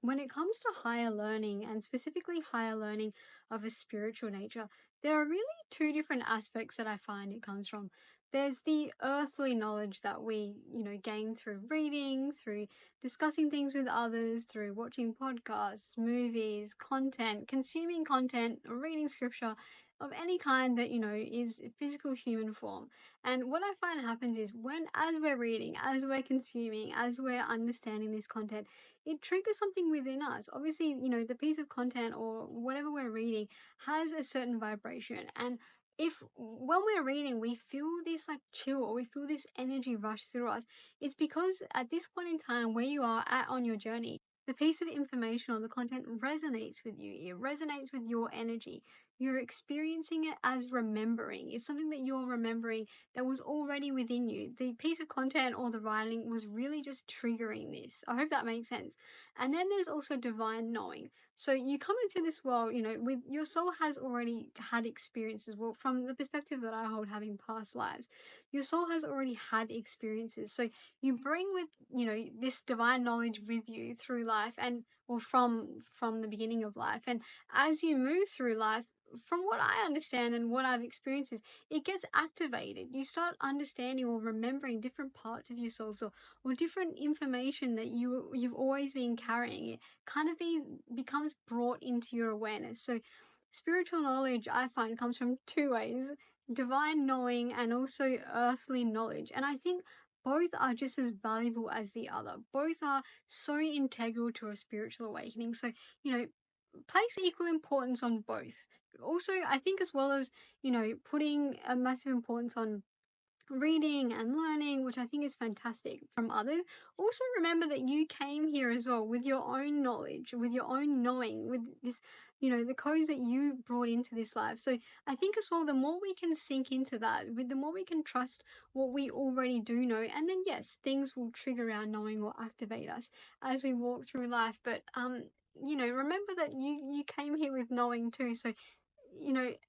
when it comes to higher learning, and specifically higher learning of a spiritual nature, there are really two different aspects that I find it comes from. There's the earthly knowledge that we, gain through reading, through discussing things with others, through watching podcasts, movies, content, consuming content, or reading scripture of any kind that, is physical human form. And what I find happens is as we're reading, as we're consuming, as we're understanding this content, it triggers something within us. Obviously, the piece of content or whatever we're reading has a certain vibration. And if when we're reading, we feel this like chill or we feel this energy rush through us, it's because at this point in time where you are at on your journey, the piece of information or the content resonates with you. It resonates with your energy. You're experiencing it as remembering. It's something that you're remembering that was already within you. The piece of content or the writing was really just triggering this. I hope that makes sense. And then there's also divine knowing. So you come into this world, with your soul has already had experiences. Well, from the perspective that I hold, having past lives, your soul has already had experiences. So you bring with, this divine knowledge with you through life or from the beginning of life. And as you move through life, from what I understand and what I've experienced is it gets activated. You start understanding or remembering different parts of your souls or different information that you've always been carrying. It kind of becomes brought into your awareness. So spiritual knowledge, I find, comes from two ways: divine knowing and also earthly knowledge. And I think both are just as valuable as the other. Both are so integral to a spiritual awakening. So, place equal importance on both. Also, I think as well as, putting a massive importance on reading and learning, which I think is fantastic from others. Also remember that you came here as well with your own knowledge, with your own knowing, with this, the codes that you brought into this life. So I think as well, the more we can sink into that, the more we can trust what we already do know. And then yes, things will trigger our knowing or activate us as we walk through life. But remember that you came here with knowing too. So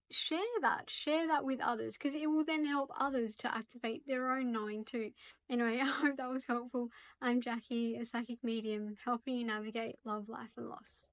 share that with others, because it will then help others to activate their own knowing too. Anyway, I hope that was helpful. I'm Jackie, a psychic medium, helping you navigate love, life, and loss.